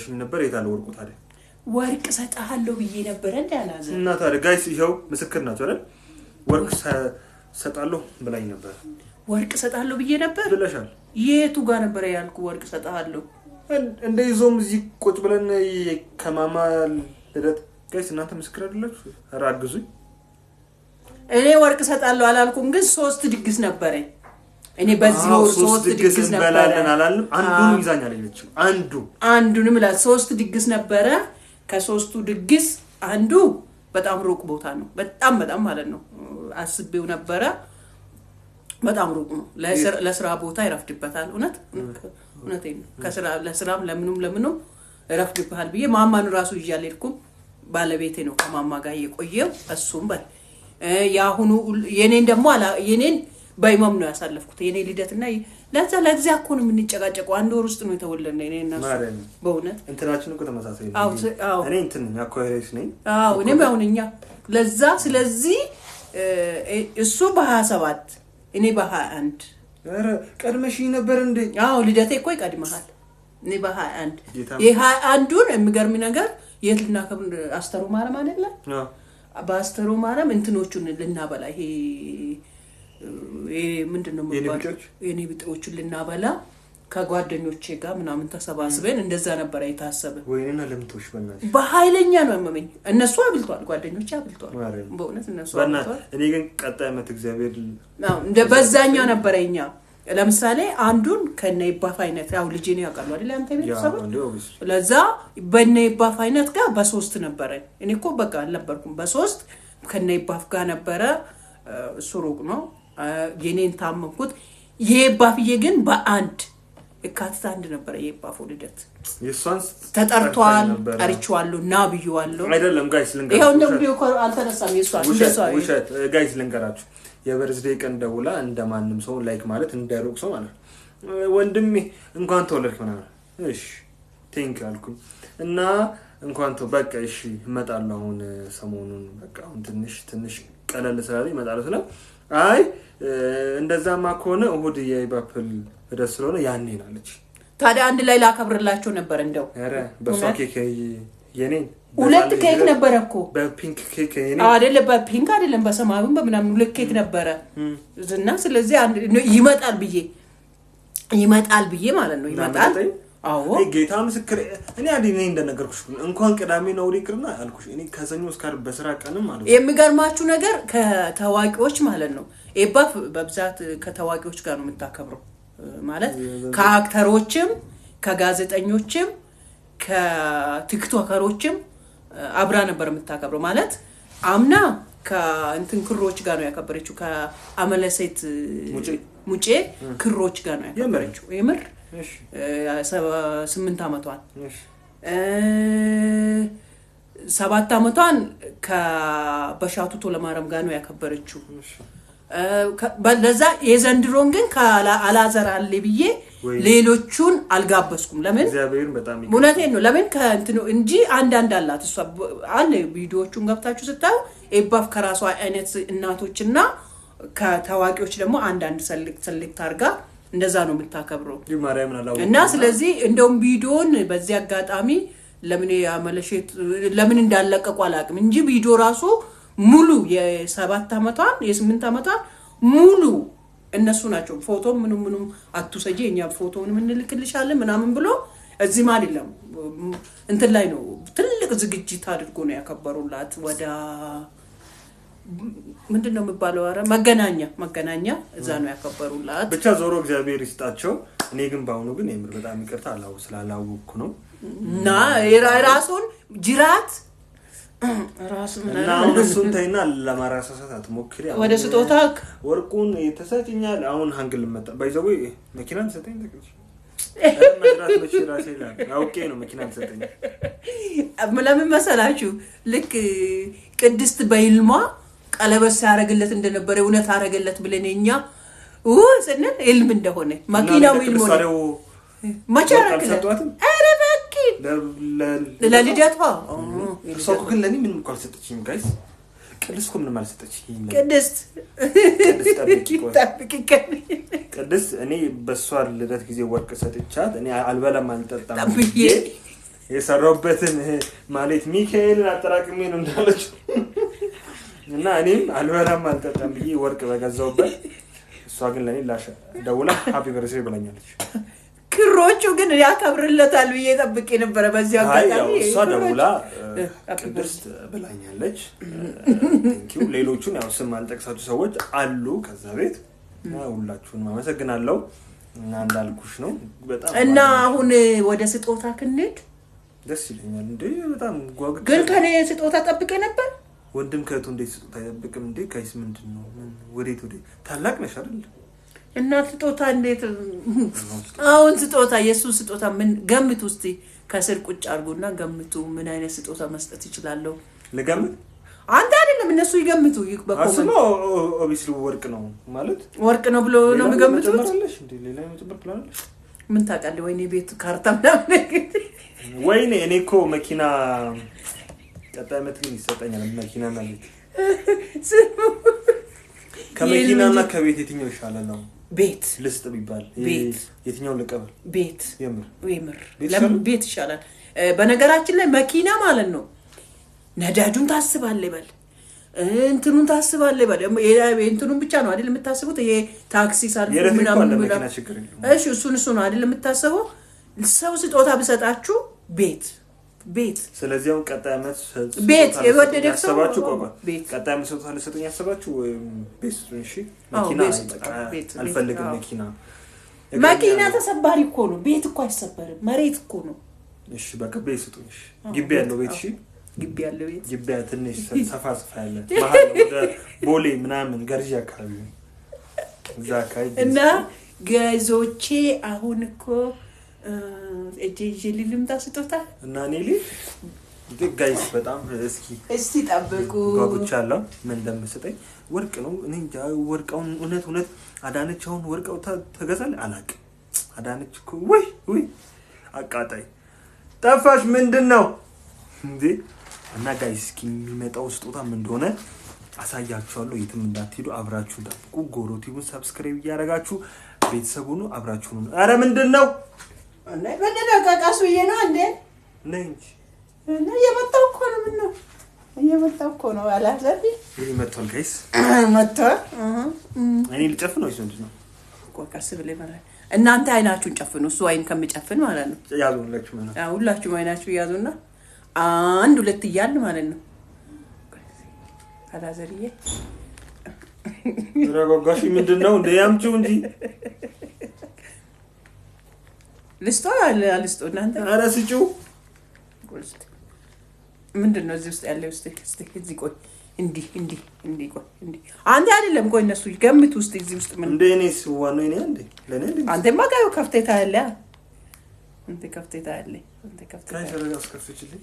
ብለሽኝ ነበር የታለ ወርቁ ታዲያ ወርቅ ሰጣለሁ ብዬ ነበር እንዳላዘ እና ታዲያ ጋይስ ይሄው ምስክር ናቸው አይደል ወርቅ ሰጣለሁ ብላኝ ነበር ወርቅ ሰጣለሁ ብዬ ነበር ብለሻል የቱ ጋር ነበር ያልኩ ወርቅ ሰጣለሁ እንደይዞም እዚህ ቁጭ ብለን ከማማ ልደት ጋይስ እናንተ ምስክር አይደላችሁ አራግዙኝ እኔ ወርቅ ሰጣለሁ አላልኩም ግን 3 ድግስ ነበረኝ እኔ በዚህ ወር 3 ድግስ ነበረ አላልንም አንዱን ይዛኛል አይለች አንዱንም ላ 3 ድግስ ነበረ ከ3ቱ ድግስ አንዱ በጣም ሩቅ ቦታ ነው በጣም ማለት ነው አስቤው ነበረ በጣም ሩቅ ነው ለስራ ቦታ ይረፍድበታል እውነቴን ከስራ ለስራም ለምኑም ይረፍድብሃል ብዬ ማማን ራሱ ይያለልኩም ባለቤቴ ነው ከማማ ጋር የቆየው እሱም ያሁኑ የኔን ደሞ የኔን ባይማም ነው ያሳለፍኩት የኔ ልደትና ለዛ እኮ ነው የምንጨቃጨቀው አንድ ወር ውስጥ ነው የተወለደው እኔና እሱ በእውነት እንትናችን እኮ ተመሳሳይ ነው እኔ እንትንኛ ኮሄሬስ ነኝ እኔም አሁንኛ ለዛ ስለዚህ እሱ በ27 እኔ በ21 አረ ቀድመሽ ነበር እንዴ ልደቴ እኮ ይቀድማል እኔ በ21 የ21ዱን የሚገርም ነገር የትና ከምን አስተሩ ማረም አይደለ በአስተሩ ማረም እንትኖቹን ልናበላ ይሄ ምንድነው ማለት የኔ ብጤዎቹን ልናበላ ከጓደኞቼ ጋር ምናምን ተሰባስበን እንደዛ ነበር አይታሰበ ወይኔና ለምቶሽ በእናትሽ በኃይለኛ ነው ያመመኝ እነሱ አብልቷል ጓደኞቼ አብልቷል በእውነት እነሱ አብልቷል እኔ ግን ቀጣይ አመት እግዚአብሔር እንደ በዛኛው ነበረኛ ለምሳሌ አንዱን ከነ ይባፍ አይነት ያው ልጅ ነው ያውቃሉ አይደል አንተ ቤተሰብ ለዛ በነ ይባፍ አይነት ጋር በ3 ነበረ እኔ እኮ በቃ አልነበርኩም በ3 ከነ ይባፍ ጋር ነበረ ሱሩቅ ነው የኔን ታመምኩት የባፍዬ ግን በአንድ እካትታ አንድ ነበር የባፉ ልደት የሷንስ ተጠርቷል ጠርቻለሁ ናብዩዋለሁ አይደለም ጋይስ ልንገራችሁ ይሄው እንደው አልተነሳም የሷን እንደሷ ውሸት ጋይስ ልንገራችሁ የበርዝዴይ ቀን ደውላ እንደማንንም ሰው ላይክ ማለት እንደሩቅ ሰው ማለት ወንድሜ እንኳን ተወለድክ ማለት እሺ ቴንክ አልኩኝ እና እንኳን በቃ እሺ እመጣለሁ አሁን ሰሞኑን በቃ አሁን ትንሽ ቀለል ስላለኝ እመጣለሁ ስለ አይ እንደዛማ ከሆነ እሁድ የባፕል ደስ ስለሆነ ያኔ ናለች ታዲያ አንድ ላይ ላከብርላችሁ ነበር እንደው አረ በሶኬክ የኔ ሁለት ኬክ ነበር እኮ በፒንክ ኬክ የኔ አይደለም በፒንክ አይደለም በሰማያዊ በምናምን ሁለት ኬክ ነበር እና ስለዚህ ይመጣል ብዬ ማለት ነው ይመጣል አዎ ጌታ ምስክር እኔ አዲኔ እንደነገርኩሽ እንኳን ቅዳሜ ነው ሪክርና አልኩሽ እኔ ከሰኞ እስከ ዓርብ በስራ ቀንም ማለት ነው የሚገርማችሁ ነገር ከታዋቂዎች ማለት ነው ኤባፍ በብዛት ከታዋቂዎች ጋር ነው የምታከብረው ማለት ከአክተሮችም ከጋዜጠኞችም ከቲክቶከሮችም አብራ ነበር የምታከብረው ማለት አምና ከእንትን ክሮች ጋር ነው ያከበረችው ከአመለሴት ሙጬ ክሮች ጋር ነው ያከበረችው የምር 8 አመቷን 7 አመቷን ከበሻቱ ቶለማረም ጋር ነው ያከበረችው በለዛ የዘንድሮን ግን አላዘራለ ብዬ ሌሎቹን አልጋበስኩም ለምን እግዚአብሔርን በጣም ሙነቴን ነው ለምን ከእንትኑ እንጂ አንድ አላት እሷ አለ ቪዲዮዎቹን ገብታችሁ ስታዩ ኤባፍ ከራሷ አይነት እናቶችና ከታዋቂዎች ደግሞ አንድ ሰልክት አርጋ እንደዛ ነው የምታከብረው ማርያምን አላው እና ስለዚህ እንደውም ቪዲዮን በዚህ አጋጣሚ ለምን ያመለሽት ለምን እንዳለቀቁ አላቅም እንጂ ቪዲዮ ራሱ ሙሉ የ7 አመቷን የ8 አመቷን ሙሉ እነሱ ናቸው ፎቶ ምንም አትሰጂ እኛ ፎቶውን እንልክልሻለን ምናምን ብሎ እዚህ ማለለም እንትን ላይ ነው ትልቅ ዝግጅት አድርጎ ነው ያከበሩላት ወደ ምንድነው የሚባለው አረ መገናኛ እዛ ነው ያከበሩላት ብቻ ዞሮ እግዚአብሔር ይስጣቸው እኔ ግን ባውኑ ግን የምር በጣም ይቅርታ አላው ስላላውኩ ነው እና የራሱን ጅራት እና እሱን ታይና ለማራሳሳት አትሞክሪ ወደ ስጦታ ወርቁን የተሰጠኛል አሁን ሃንግል መጣ ባይዘው መኪናን ሰጠኝ ተቀጭ መድራት መሽራሴ ላይ አውቄ ነው መኪናን ሰጠኝ ለምን መሰላችሁ ልክ ቅድስት በይልማ ቀለበት ያረግለት እንደነበረ እውነት አረገለት ብለንኛ ስንል ኢልም እንደሆነ መኪናው ኢልም ነው ማቻረከለት አረ በቂ ለልደቷ ሶኮ ግን ለኔ ምንም እንኳን ሰጠችኝ ጋይስ ቅድስት ምንም አልሰጠችኝ ቅድስት ቅድስት እኔ በሷ ልደት ጊዜ ወርቅ ሰጥቻት እኔ አልበላም አልጠጣም ብዬ የሰራውበትን ማለት ሚካኤልን አጠራቅሜ ነው እንዳለች እና እኔም አልበላም አልጠጣም ብዬ ወርቅ በገዛውበት እሷ ግን ለኔ ላሽ ደውላ ሃፒ በርዝዴይ ብላኛለች። ክሮቹ ግን ያከብርለታል ብዬ ጠብቄ ነበር። በዚህ አጋጣሚ እሷ ደውላ ቅድስት ብላኛለች። ቴንኪው። ሌሎቹን ያው ስም አልጠቅሳችሁ ሰዎች አሉ ከዛ ቤት ሁላችሁንም አመሰግናለሁ። እና እንዳልኩሽ ነው በጣም እና አሁን ወደ ስጦታ ክንድ ደስ ይለኛል እንዴ በጣም ጓጉ። ግን ከኔ ስጦታ ጠብቄ ነበር። ወንድም ከቱ እንዴት ስጦታ አይጠብቅም እንዴ? ከይስ ምንድነው? ምን ወዴት ታላቅ ነሽ አይደል? እና ስጦታ እንዴት አሁን ስጦታ የሱስ ስጦታ ምን ገምቱ እስቲ ከስር ቁጭ አድርጉና ገምቱ ምን አይነት ስጦታ መስጠት ይችላልው? ለገምት አንተ አይደለም እነሱ ይገምቱ በኮመንት ኦብቪስሊ ወርቅ ነው ማለት ወርቅ ነው ብሎ ነው የሚገምቱት። እንዴ ሌላ የምትጨምር ፕላን አለሽ? ምን ታውቃለህ? ወይኔ ቤት ካርታ ምናምን ወይኔ እኔ እኮ መኪና ቀጣይ ዓመት ግን ይሰጠኛል። መኪናና ቤት ከመኪናና ከቤት የትኛው ይሻላል ነው? ቤት ልስጥ ቢባል የትኛው ልቀበል? ቤት የምር ለምን ቤት ይሻላል? በነገራችን ላይ መኪና ማለት ነው ነዳጁን ታስባለህ ይበል እንትኑን ታስባለህ ይበል እንትኑን ብቻ ነው አይደል የምታስቡት? ይሄ ታክሲ ሳልፍ ምናምን ምናምን እሺ እሱን ነው አይደል የምታስበው? ሰው ስጦታ ብሰጣችሁ ቤት ስለዚህ አሁን ቀጣይ ዓመት ቤት የወደደክ ሰው ቀጣይ ዓመት ሰው ታለሰጠኝ ያሰባችሁ ቤት እሺ መኪና አልፈልግም። መኪና ተሰባሪ እኮ ነው። ቤት እኮ አይሰበርም። መሬት እኮ ነው። እሺ በቃ ቤት ስጡኝ። እሺ ግቢ ያለው ቤት እሺ ግቢ ያለው ቤት ግቢ ትንሽ ሰፋ ያለ መሀል ወደ ቦሌ ምናምን ገርጂ አካባቢ እዛ አካባቢ እና ገዞቼ አሁን እኮ እጄልልም ታስጦታ እና ኔሊ ጋይስ በጣም እስቲ ጠብቁ ጓጉቻለሁ። ምን እንደምሰጠኝ ወርቅ ነው እኔ እንጃ። ወርቃውን እውነት አዳነች አሁን ወርቃው ተገዛለ አላውቅም። አዳነች እኮ ወይ አቃጣይ ጠፋሽ ምንድነው እንዴ? እና ጋይስ እስኪ የሚመጣው ስጦታ ምን እንደሆነ አሳያችኋለሁ። የትም እንዳትሄዱ አብራችሁ ጠብቁ። ጎሮቲውን ሰብስክራይብ እያደረጋችሁ ቤተሰቡ ነው አብራችሁ ነው። አረ ምንድነው እና በደረቀ ቃሱዬ ነው እንዴ? ነኝ እና የመጣው እኮ ነው አላዘቢ ይመጣል ጋይስ መጣ። እኔ ልጨፍን ነው ይሰንድ ነው ቆቃስ ብለ ማለት እናንተ አይናችሁን ጨፍኑ። እሱ አይን ከመጨፍን ማለት ነው ያዙላችሁ ማለት ነው። ሁላችሁም አይናችሁ ያዙና አንድ ሁለት ይያል ማለት ነው። አላዘሪዬ ረጋጋሽ ምንድነው እንደ ያምጪው እንጂ ልስጦ እናንተ ኧረ ስጪው። ምንድነው እዚህ ውስጥ ያለው? እስቲ እዚህ ቆይ እንዲህ ቆይ እንዲህ አንተ አይደለም ቆይ እነሱ ገምቱ ውስጥ እዚህ ውስጥ ምን እንደ እኔስ ዋናው እኔ እንደ ለኔ አንተማ ጋር ከፍተታ ያለ አንተ ከፍተታ ካይሰራስ ከፍተችልኝ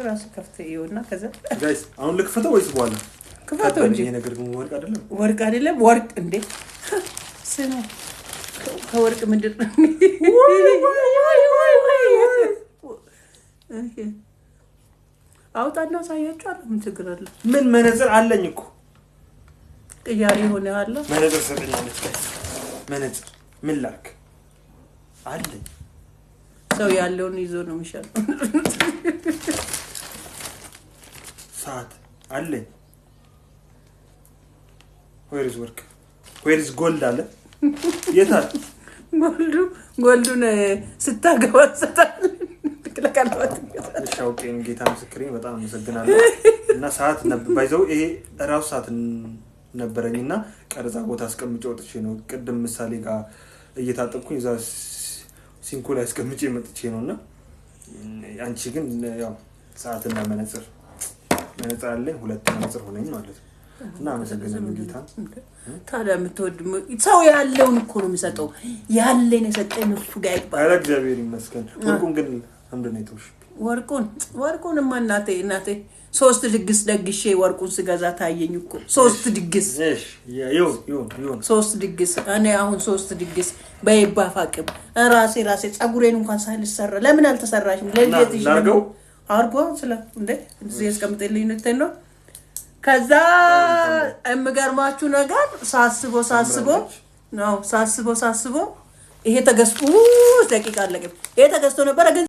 ራሱ ከፍተህ ይውና ከዛ ጋይስ አሁን ልክፈተው ወይስ በኋላ ክፈተው እንጂ ይሄ ነገር ግን ወርቅ አይደለም ወርቅ እንዴ ስነ ከወርቅ ምንድን ነው? አውጣና ሳያችሁ አለ ምን ችግር አለ? ምን መነጽር አለኝ እኮ ቅያሪ ሆነ አለ መነጽር ሰጠኛለች። መነጽር ምን ላክ አለኝ። ሰው ያለውን ይዞ ነው የሚሻለው። ሰዓት አለኝ። where is work where is gold አለ የታል ጎልዱን ስታገባ ሰጣል ተከለከለበት። ሻውቄን ጌታ ምስክሬን በጣም አመሰግናለሁ። እና ሰዓት ባይዘው ይሄ ራሱ ሰዓት ነበረኝና ቀርጻ ቦታ አስቀምጬ ወጥቼ ነው ቅድም ምሳሌ ጋር እየታጠብኩኝ እዛ ሲንኮ ላይ አስቀምጬ መጥቼ ነውና አንቺ ግን ያው ሰዓትና መነጽር አለኝ። ሁለት መነጽር ሆነኝ ማለት ነው። እና አመሰግናለሁ ጌታ። ታዲያ የምትወድ ሰው ያለውን እኮ ነው የሚሰጠው። ያለኝ የሰጠኝ እሱ ጋር ይባላል። አረ እግዚአብሔር ይመስገን። ወርቁን ግን እንደነ ይተውሽ ወርቁንማ እናቴ 3 ድግስ ደግሼ ወርቁን ስገዛ ታየኝ እኮ 3 ድግስ። እሺ ይሁን 3 ድግስ። እኔ አሁን 3 ድግስ በይባፋቅም ራሴ ጸጉሬን እንኳን ሳልሰራ ለምን አልተሰራሽም? ለልጅሽ ነው አርጎ ስለ እንዴ እዚህ ያስቀምጥልኝ ነው። ከዛ እምገርማችሁ ነገር ሳስቦ ይሄ ተገዝቶ ደቂቃ አለቀ። ይሄ ተገዝቶ ነበረ ግን